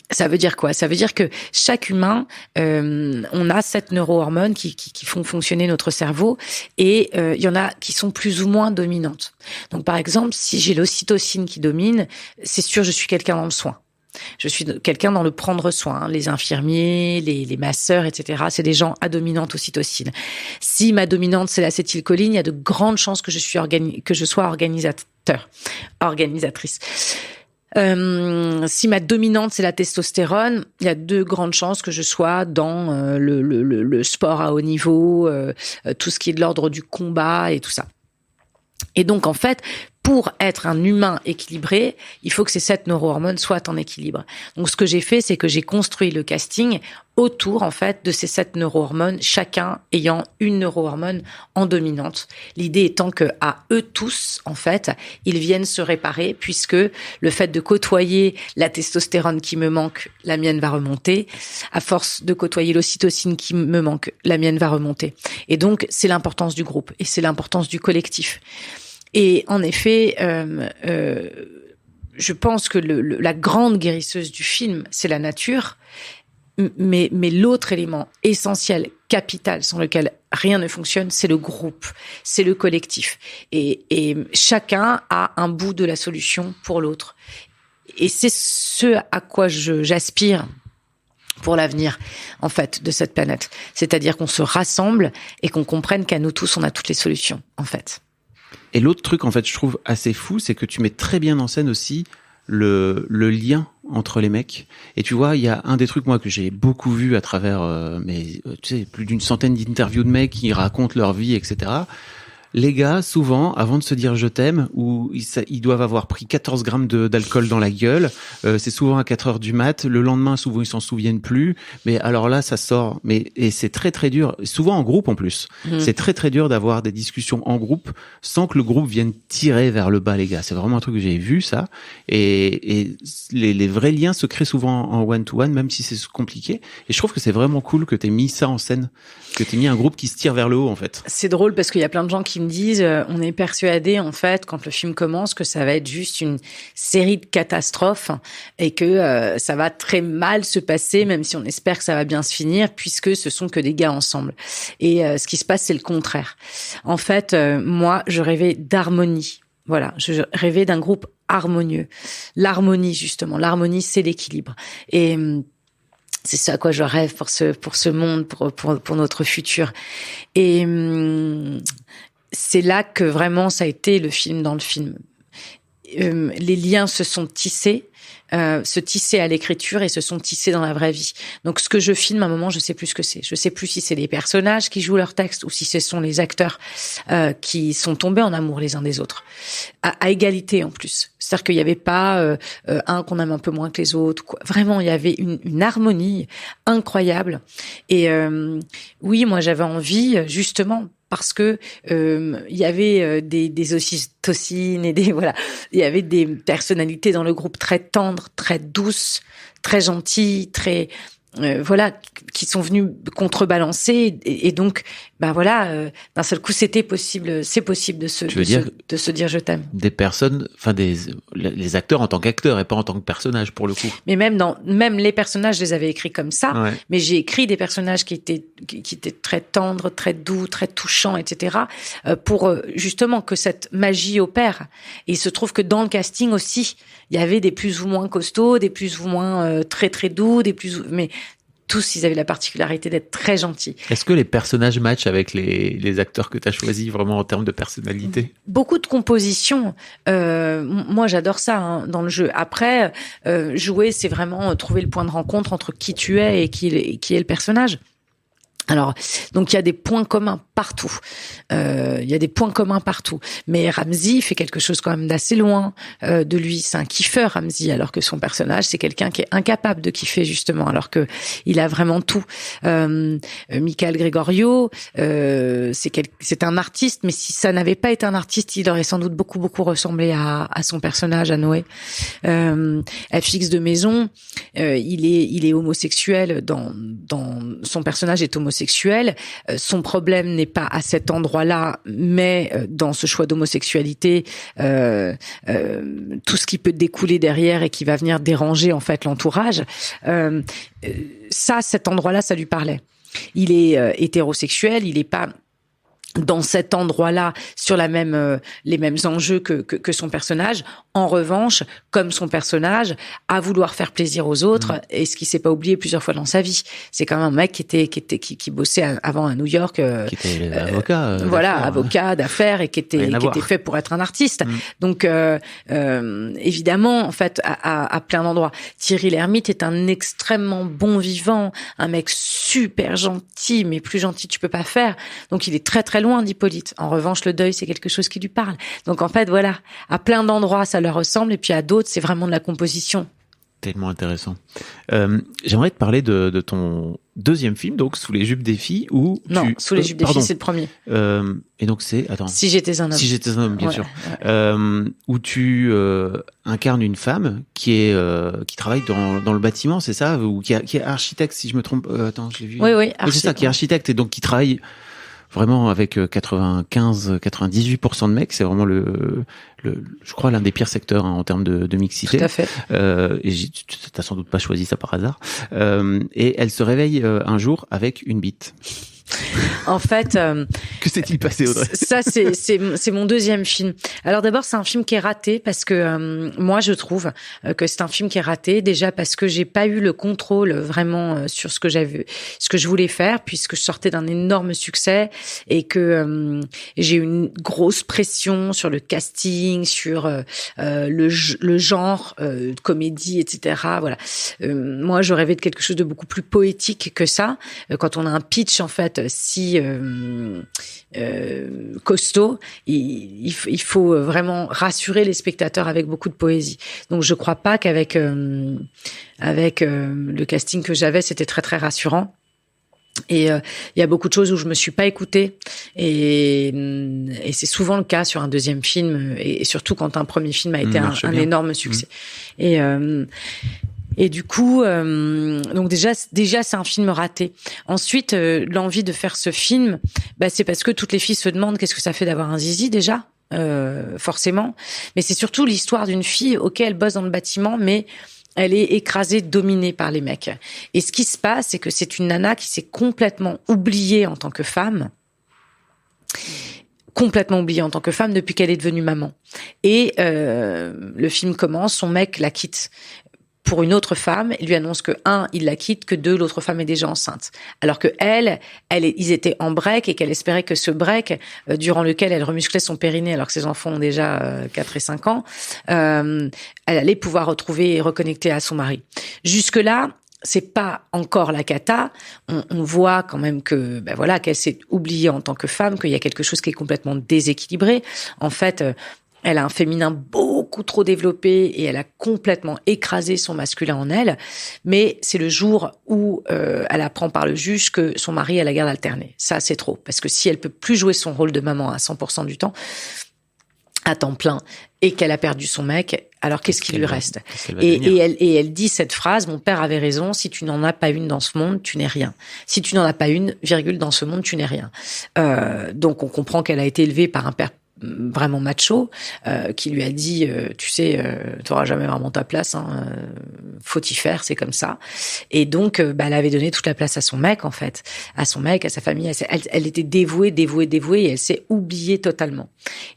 ça veut dire quoi? Ça veut dire que chaque humain, on a 7 neurohormones qui font fonctionner notre cerveau et il y en a qui sont plus ou moins dominantes. Donc par exemple, si j'ai l'ocytocine qui domine, c'est sûr je suis quelqu'un dans le soin. Je suis quelqu'un dans le prendre soin. Les infirmiers, les masseurs, etc. C'est des gens à dominante ocytocine. Si ma dominante c'est l'acétylcholine, il y a de grandes chances que je sois organisatrice. Si ma dominante c'est la testostérone, il y a de grandes chances que je sois dans le sport à haut niveau, tout ce qui est de l'ordre du combat et tout ça. Et donc en fait, pour être un humain équilibré, il faut que ces 7 neurohormones soient en équilibre. Donc, ce que j'ai fait, c'est que j'ai construit le casting autour, en fait, de ces 7 neurohormones, chacun ayant une neurohormone en dominante. L'idée étant que, à eux tous, en fait, ils viennent se réparer, puisque le fait de côtoyer la testostérone qui me manque, la mienne va remonter. À force de côtoyer l'ocytocine qui me manque, la mienne va remonter. Et donc, c'est l'importance du groupe et c'est l'importance du collectif. Et en effet, je pense que la grande guérisseuse du film, c'est la nature. Mais l'autre élément essentiel, capital, sans lequel rien ne fonctionne, c'est le groupe, c'est le collectif. Et chacun a un bout de la solution pour l'autre. Et c'est ce à quoi j'aspire pour l'avenir, en fait, de cette planète. C'est-à-dire qu'on se rassemble et qu'on comprenne qu'à nous tous, on a toutes les solutions, en fait. Et l'autre truc, en fait, je trouve assez fou, c'est que tu mets très bien en scène aussi le lien entre les mecs. Et tu vois, il y a un des trucs, moi, que j'ai beaucoup vu à travers tu sais, plus d'une centaine d'interviews de mecs qui racontent leur vie, etc. Les gars, souvent, avant de se dire je t'aime, ou ils doivent avoir pris 14 grammes d'alcool dans la gueule. C'est souvent à 4 heures du mat. Le lendemain, souvent, ils s'en souviennent plus. Mais alors là, ça sort. Et c'est très, très dur. Souvent en groupe, en plus. C'est très, très dur d'avoir des discussions en groupe sans que le groupe vienne tirer vers le bas, les gars. C'est vraiment un truc que j'ai vu, ça. Et les vrais liens se créent souvent en one-to-one, même si c'est compliqué. Et je trouve que c'est vraiment cool que t'aies mis ça en scène. Que t'aies mis un groupe qui se tire vers le haut, en fait. C'est drôle parce qu'il y a plein de gens qui me disent, on est persuadé, en fait, quand le film commence, que ça va être juste une série de catastrophes et que ça va très mal se passer, même si on espère que ça va bien se finir, puisque ce sont que des gars ensemble. Et ce qui se passe, c'est le contraire. En fait, moi, je rêvais d'harmonie. Voilà, je rêvais d'un groupe harmonieux. L'harmonie, justement. L'harmonie, c'est l'équilibre. Et c'est ça à quoi je rêve pour ce monde, pour notre futur. Et c'est là que vraiment ça a été le film dans le film. Les liens se sont tissés, se tisser à l'écriture et se sont tissés dans la vraie vie. Donc ce que je filme à un moment, je sais plus ce que c'est. Je sais plus si c'est les personnages qui jouent leur texte ou si ce sont les acteurs qui sont tombés en amour les uns des autres, à égalité en plus. C'est-à-dire qu'il y avait pas un qu'on aime un peu moins que les autres. Quoi. Vraiment, il y avait une harmonie incroyable. Et oui, moi j'avais envie justement. Parce que il y avait des ocytocines et il y avait des personnalités dans le groupe très tendres, très douces, très gentilles, très qui sont venus contrebalancer et donc d'un seul coup c'est possible de se dire je t'aime. Des personnes, enfin les acteurs en tant qu'acteurs et pas en tant que personnages pour le coup. Mais même les personnages, je les avais écrits comme ça, ouais. Mais j'ai écrit des personnages qui étaient très tendres, très doux, très touchants, etc. Pour justement que cette magie opère. Et il se trouve que dans le casting aussi, il y avait des plus ou moins costauds, des plus ou moins très très doux, mais tous, ils avaient la particularité d'être très gentils. Est-ce que les personnages matchent avec les acteurs que tu as choisis vraiment en termes de personnalité ? Beaucoup de compositions. Moi, j'adore ça dans le jeu. Après, jouer, c'est vraiment trouver le point de rencontre entre qui tu es et qui est le personnage. Alors, donc il y a des points communs partout. Mais Ramzy fait quelque chose quand même d'assez loin de lui. C'est un kiffeur, Ramzy, alors que son personnage, c'est quelqu'un qui est incapable de kiffer, justement, alors que il a vraiment tout. Michael Gregorio, c'est un artiste, mais si ça n'avait pas été un artiste, il aurait sans doute beaucoup, beaucoup ressemblé à son personnage, à Noé. FX de Maison, il est homosexuel, dans son personnage est homosexuel. Son problème n'est pas à cet endroit-là, mais dans ce choix d'homosexualité, tout ce qui peut découler derrière et qui va venir déranger en fait l'entourage. Cet endroit-là, ça lui parlait. Il est hétérosexuel, il est pas dans cet endroit-là sur les mêmes enjeux que son personnage. En revanche, comme son personnage, à vouloir faire plaisir aux autres, et ce qu'il s'est pas oublié plusieurs fois dans sa vie. C'est quand même un mec qui bossait avant à New York, qui était avocat. Avocat d'affaires et qui était fait pour être un artiste. Donc évidemment, en fait, à plein d'endroits. Thierry Lhermitte est un extrêmement bon vivant, un mec super gentil, mais plus gentil tu peux pas faire. Donc il est très très très loin d'Hippolyte. En revanche, le deuil, c'est quelque chose qui lui parle. Donc en fait, voilà, à plein d'endroits, ça leur ressemble, et puis à d'autres, c'est vraiment de la composition. Tellement intéressant. J'aimerais te parler de ton deuxième film, donc Sous les jupes des filles, où non, Sous les jupes des filles, c'est le premier. Et donc c'est Si j'étais un homme. Si j'étais un homme, bien ouais, sûr. Ouais. Où tu incarnes une femme qui travaille dans le bâtiment, c'est ça, ou qui est architecte, si je me trompe. Attends, j'ai vu. Oui, c'est ça, qui est architecte et donc qui travaille vraiment avec 98% de mecs. C'est vraiment je crois l'un des pires secteurs en termes de mixité. Tout à fait. Et t'as sans doute pas choisi ça par hasard. Et elle se réveille un jour avec une bite. En fait, que s'est-il passé, Audrey? Ça, c'est mon deuxième film. Alors d'abord, c'est un film qui est raté parce que moi, je trouve que c'est un film qui est raté déjà parce que j'ai pas eu le contrôle vraiment sur ce que je voulais faire, puisque je sortais d'un énorme succès et que j'ai eu une grosse pression sur le casting, sur le genre de comédie, etc. Voilà. Moi, je rêvais de quelque chose de beaucoup plus poétique que ça. Quand on a un pitch en fait si costaud, il faut vraiment rassurer les spectateurs avec beaucoup de poésie. Donc je crois pas qu'avec le casting que j'avais, c'était très très rassurant. Et il y a beaucoup de choses où je me suis pas écoutée et c'est souvent le cas sur un deuxième film et surtout quand un premier film a été un énorme succès. Et du coup, donc déjà c'est un film raté. Ensuite, l'envie de faire ce film, c'est parce que toutes les filles se demandent qu'est-ce que ça fait d'avoir un zizi déjà, forcément. Mais c'est surtout l'histoire d'une fille, elle bosse dans le bâtiment, mais elle est écrasée, dominée par les mecs. Et ce qui se passe, c'est que c'est une nana qui s'est complètement oubliée en tant que femme. Complètement oubliée en tant que femme depuis qu'elle est devenue maman. Et le film commence, son mec la quitte pour une autre femme, il lui annonce que il la quitte, que l'autre femme est déjà enceinte. Alors que ils étaient en break et qu'elle espérait que ce break, durant lequel elle remusclait son périnée alors que ses enfants ont déjà 4 et 5 ans, elle allait pouvoir retrouver et reconnecter à son mari. Jusque-là, c'est pas encore la cata. On voit quand même que, qu'elle s'est oubliée en tant que femme, qu'il y a quelque chose qui est complètement déséquilibré. En fait, elle a un féminin beaucoup trop développé et elle a complètement écrasé son masculin en elle. Mais c'est le jour où elle apprend par le juge que son mari a la garde alternée. Ça, c'est trop. Parce que si elle peut plus jouer son rôle de maman à 100% du temps, à temps plein, et qu'elle a perdu son mec, alors qu'est-ce qui lui reste? Et elle dit cette phrase: mon père avait raison, si tu n'en as pas une dans ce monde, tu n'es rien. Si tu n'en as pas une, dans ce monde, tu n'es rien. Donc on comprend qu'elle a été élevée par un père vraiment macho, qui lui a dit t'auras jamais vraiment ta place, faut y faire, c'est comme ça. Et donc elle avait donné toute la place à son mec, en fait, à sa famille. Elle était dévouée et elle s'est oubliée totalement.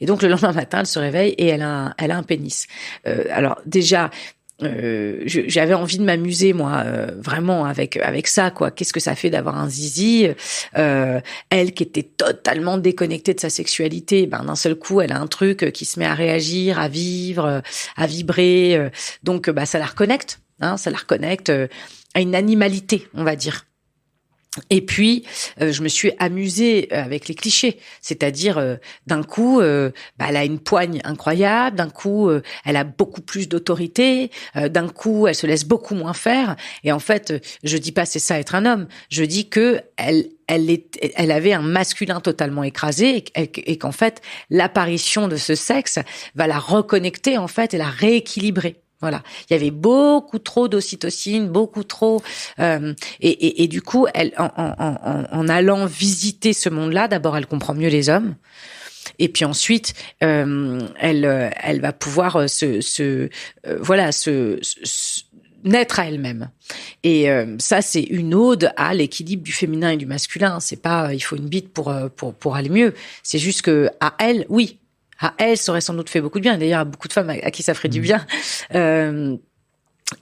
Et donc le lendemain matin, elle se réveille et elle a un pénis. Alors déjà, j'avais envie de m'amuser, moi, vraiment avec ça, quoi. Qu'est-ce que ça fait d'avoir un zizi? Elle qui était totalement déconnectée de sa sexualité, d'un seul coup, elle a un truc qui se met à réagir, à vivre, à vibrer. Donc, ça la reconnecte, ça la reconnecte à une animalité, on va dire. Et puis, je me suis amusée avec les clichés, c'est-à-dire d'un coup, elle a une poigne incroyable, d'un coup, elle a beaucoup plus d'autorité, d'un coup, elle se laisse beaucoup moins faire. Et en fait, je dis pas c'est ça être un homme, je dis que elle avait un masculin totalement écrasé et qu'en fait, l'apparition de ce sexe va la reconnecter en fait et la rééquilibrer. Voilà, il y avait beaucoup trop d'ocytocine, beaucoup trop, et du coup, elle, en allant visiter ce monde-là, d'abord, elle comprend mieux les hommes, et puis ensuite, elle va pouvoir naître à elle-même. Et ça, c'est une ode à l'équilibre du féminin et du masculin. C'est pas, il faut une bite pour aller mieux. C'est juste que à elle, oui. À elle, ça aurait sans doute fait beaucoup de bien. D'ailleurs, à beaucoup de femmes à qui ça ferait du bien.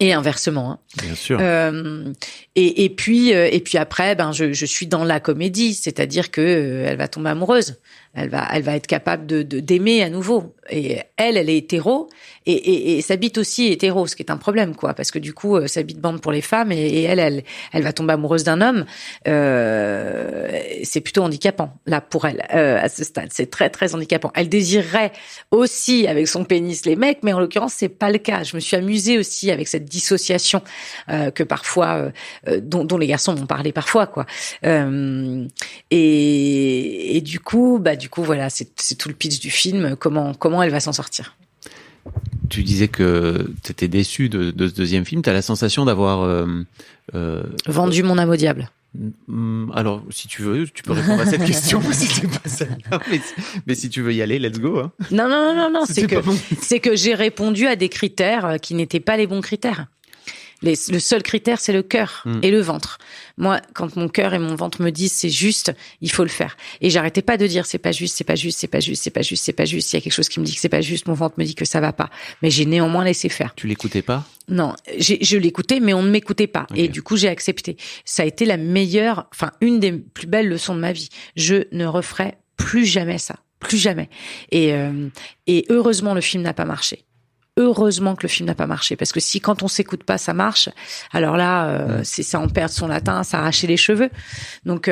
Et inversement. Bien sûr. Et puis après, je suis dans la comédie, c'est-à-dire que elle va tomber amoureuse. Elle va être capable d'aimer à nouveau. Et elle est hétéro et sa bite aussi est hétéro, ce qui est un problème, quoi, parce que du coup, sa bite bande pour les femmes et elle va tomber amoureuse d'un homme. C'est plutôt handicapant là pour elle à ce stade. C'est très très handicapant. Elle désirerait aussi avec son pénis les mecs, mais en l'occurrence c'est pas le cas. Je me suis amusée aussi avec cette dissociation que parfois dont les garçons m'ont parlé parfois, quoi. Et du coup voilà, c'est tout le pitch du film. Comment elle va s'en sortir. Tu disais que tu étais déçu de ce deuxième film. Tu as la sensation d'avoir vendu mon âme au diable. Alors, si tu veux, tu peux répondre à cette question si c'est pas celle-là. Mais si tu veux y aller, let's go. Hein. Non. C'est que j'ai répondu à des critères qui n'étaient pas les bons critères. Le seul critère, c'est le cœur et le ventre. Moi, quand mon cœur et mon ventre me disent c'est juste, il faut le faire. Et j'arrêtais pas de dire c'est pas juste, c'est pas juste, c'est pas juste, c'est pas juste, c'est pas juste. Il y a quelque chose qui me dit que c'est pas juste, mon ventre me dit que ça va pas. Mais j'ai néanmoins laissé faire. Tu l'écoutais pas? Non, je l'écoutais, mais on ne m'écoutait pas. Okay. Et du coup, j'ai accepté. Ça a été une des plus belles leçons de ma vie. Je ne referai plus jamais ça. Plus jamais. Et heureusement, le film n'a pas marché. Heureusement que le film n'a pas marché, parce que si quand on s'écoute pas ça marche, alors là c'est ça en perdre son latin, s'arracher les cheveux. Donc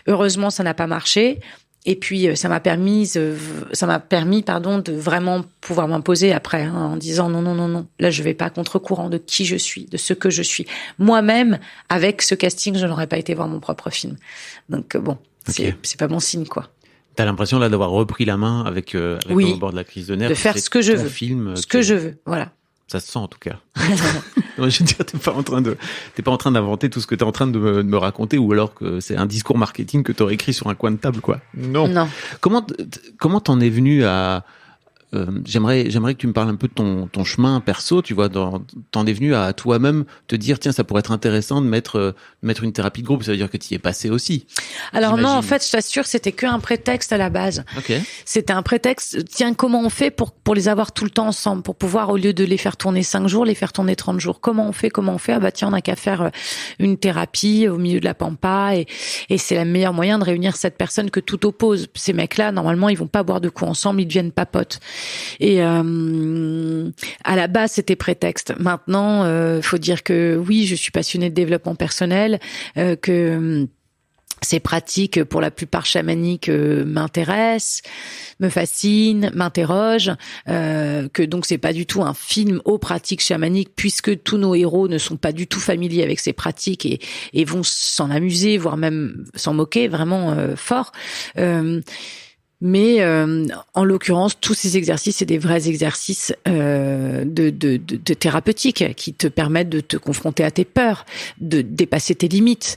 heureusement ça n'a pas marché. Et puis ça m'a permis de vraiment pouvoir m'imposer après en disant non, là je vais pas à contre-courant de qui je suis, de ce que je suis. Moi-même avec ce casting, je n'aurais pas été voir mon propre film. Donc bon, okay. c'est pas bon signe, quoi. T'as l'impression là d'avoir repris la main avec oui, au bord de la crise de nerfs. De faire ce que je veux. Film, ce que je veux, voilà. Ça se sent en tout cas. Non, je veux dire, t'es pas en train d'inventer tout ce que t'es en train de me raconter, ou alors que c'est un discours marketing que t'aurais écrit sur un coin de table, quoi. Non. Comment t'en es venu à j'aimerais que tu me parles un peu de ton chemin perso, tu vois, t'en es venu à toi-même te dire tiens, ça pourrait être intéressant de mettre une thérapie de groupe, ça veut dire que tu y es passé aussi. Alors non, en fait, je t'assure, c'était qu'un prétexte à la base. Okay. C'était un prétexte, tiens, comment on fait pour les avoir tout le temps ensemble, pour pouvoir, au lieu de les faire tourner 5 jours, les faire tourner 30 jours. Comment on fait? Ah bah tiens, on n'a qu'à faire une thérapie au milieu de la pampa et c'est le meilleur moyen de réunir cette personne que tout oppose. Ces mecs-là, normalement, ils vont pas boire de coups ensemble, ils deviennent papotes. Et à la base, c'était prétexte. Maintenant, faut dire que oui, je suis passionnée de développement personnel, que ces pratiques, pour la plupart chamaniques, m'intéressent, me fascinent, m'interrogent, que donc c'est pas du tout un film aux pratiques chamaniques, puisque tous nos héros ne sont pas du tout familiers avec ces pratiques et vont s'en amuser, voire même s'en moquer vraiment fort. Mais en l'occurrence, tous ces exercices, c'est des vrais exercices de thérapeutiques qui te permettent de te confronter à tes peurs, de dépasser tes limites.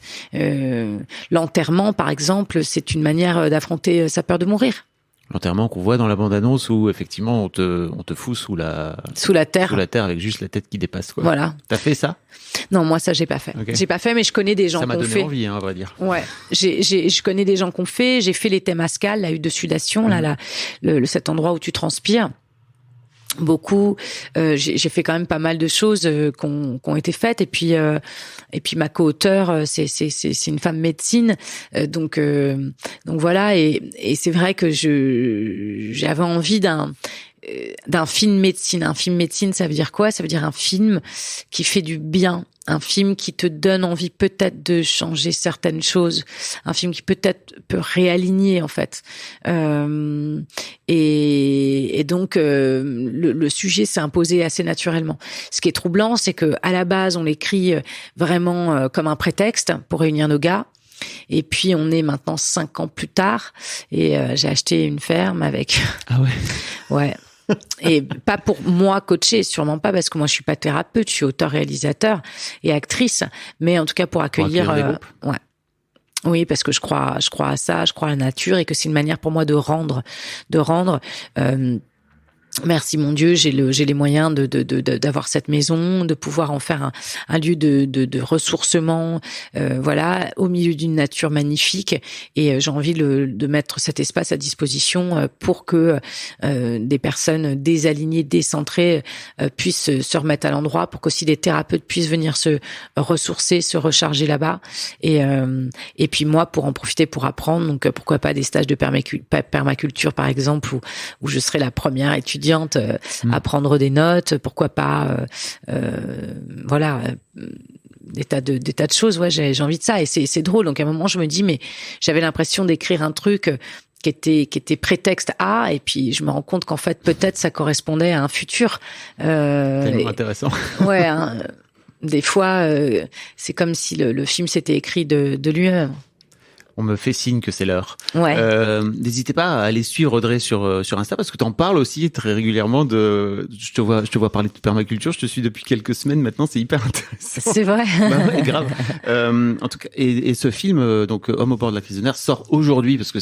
L'enterrement, par exemple, c'est une manière d'affronter sa peur de mourir. L'enterrement qu'on voit dans la bande-annonce où effectivement on te fout sous la terre avec juste la tête qui dépasse, quoi. Voilà. T'as fait ça? Non, moi ça j'ai pas fait. Okay. J'ai pas fait, mais je connais des gens qui ont fait. Ça m'a donné envie, hein, à vrai dire. Ouais, je connais des gens qui ont fait. J'ai fait les temazcal, la hutte de sudation, là, cet endroit où tu transpires. Beaucoup. J'ai fait quand même pas mal de choses qui ont été faites. Et puis ma co-auteure, c'est une femme médecine. Donc voilà. Et c'est vrai que j'avais envie d'un film médecine. Un film médecine, ça veut dire quoi? Ça veut dire un film qui fait du bien. Un film qui te donne envie peut-être de changer certaines choses, un film qui peut-être peut réaligner en fait. Et donc le sujet s'est imposé assez naturellement. Ce qui est troublant, c'est que à la base on l'écrit vraiment comme un prétexte pour réunir nos gars. Et puis on est maintenant 5 ans plus tard et j'ai acheté une ferme avec. Ah ouais. Ouais. Et pas pour moi coacher, sûrement pas, parce que moi je suis pas thérapeute, je suis auteur, réalisateur et actrice, mais en tout cas pour accueillir des groupes. Ouais. Oui, parce que je crois à ça, je crois à la nature et que c'est une manière pour moi de rendre Merci mon Dieu, j'ai les moyens d'avoir cette maison, de pouvoir en faire un lieu de ressourcement, voilà, au milieu d'une nature magnifique. Et j'ai envie de mettre cet espace à disposition pour que des personnes désalignées, décentrées puissent se remettre à l'endroit, pour qu'aussi des thérapeutes puissent venir se ressourcer, se recharger là-bas. Et puis moi, pour en profiter pour apprendre, donc pourquoi pas des stages de permaculture par exemple, où je serai la première étudiante à prendre des notes, pourquoi pas voilà, des tas de choses. Ouais, j'ai envie de ça, et c'est drôle. Donc à un moment je me dis, mais j'avais l'impression d'écrire un truc qui était prétexte à, et puis je me rends compte qu'en fait peut-être ça correspondait à un futur. Tellement intéressant. Ouais, des fois c'est comme si le film s'était écrit de lui-même. On me fait signe que c'est l'heure. Ouais. N'hésitez pas à aller suivre Audrey sur Insta, parce que tu en parles aussi très régulièrement je te vois parler de permaculture, je te suis depuis quelques semaines maintenant, c'est hyper intéressant. C'est vrai. Bah ouais, grave. En tout cas, et ce film, donc Homme au bord de la crise de nerfs, sort aujourd'hui, parce que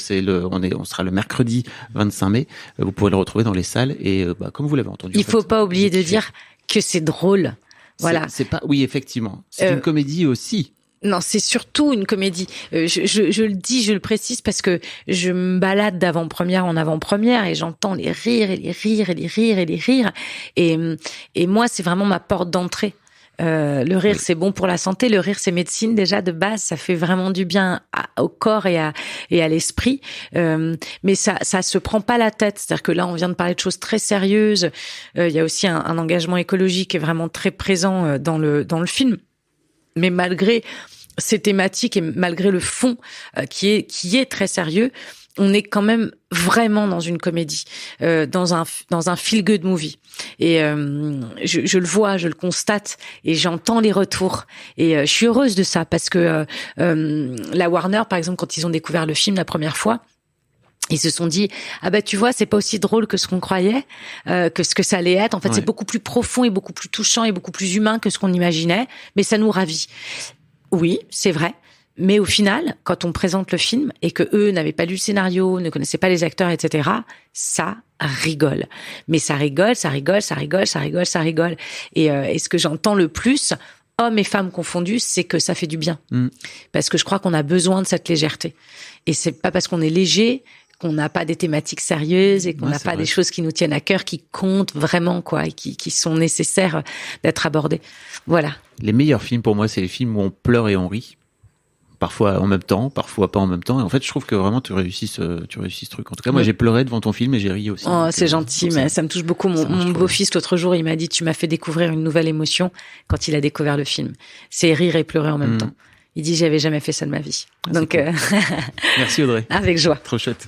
on sera le mercredi 25 mai. Vous pourrez le retrouver dans les salles, et comme vous l'avez entendu. Il faut pas oublier de dire que c'est drôle. Voilà. C'est pas, oui, effectivement. C'est une comédie aussi. Non, c'est surtout une comédie. Je le dis, je le précise, parce que je me balade d'avant-première en avant-première et j'entends les rires et les rires et les rires et les rires. Et moi, c'est vraiment ma porte d'entrée. Le rire, c'est bon pour la santé. Le rire, c'est médecine déjà de base. Ça fait vraiment du bien au corps et à l'esprit. Mais ça se prend pas la tête. C'est-à-dire que là, on vient de parler de choses très sérieuses. Il y a aussi un engagement écologique qui est vraiment très présent dans le film. Mais malgré ces thématiques et malgré le fond qui est très sérieux, on est quand même vraiment dans une comédie, dans un feel-good movie. Et je le vois, je le constate, et j'entends les retours. Et je suis heureuse de ça, parce que la Warner, par exemple, quand ils ont découvert le film la première fois, ils se sont dit, ah bah tu vois, c'est pas aussi drôle que ce qu'on croyait, que ce que ça allait être. En fait, ouais. C'est beaucoup plus profond et beaucoup plus touchant et beaucoup plus humain que ce qu'on imaginait, mais ça nous ravit. Oui, c'est vrai. Mais au final, quand on présente le film et que eux n'avaient pas lu le scénario, ne connaissaient pas les acteurs, etc., ça rigole. Mais ça rigole, ça rigole, ça rigole, ça rigole, ça rigole. Et ce que j'entends le plus, hommes et femmes confondus, c'est que ça fait du bien. Parce que je crois qu'on a besoin de cette légèreté. Et c'est pas parce qu'on est léger qu'on n'a pas des thématiques sérieuses et qu'on n'a pas des choses qui nous tiennent à cœur, qui comptent vraiment, quoi, et qui sont nécessaires d'être abordées. Voilà. Les meilleurs films pour moi, c'est les films où on pleure et on rit. Parfois en même temps, parfois pas en même temps. Et en fait, je trouve que vraiment tu réussis ce truc. En tout cas, moi, j'ai pleuré devant ton film et j'ai ri aussi. Oh, c'est gentil, mais ça me touche beaucoup. Mon beau-fils, l'autre jour, il m'a dit, tu m'as fait découvrir une nouvelle émotion quand il a découvert le film. C'est rire et pleurer en même temps. Il dit, j'avais jamais fait ça de ma vie. Donc, Merci Audrey. Avec joie. Trop chouette.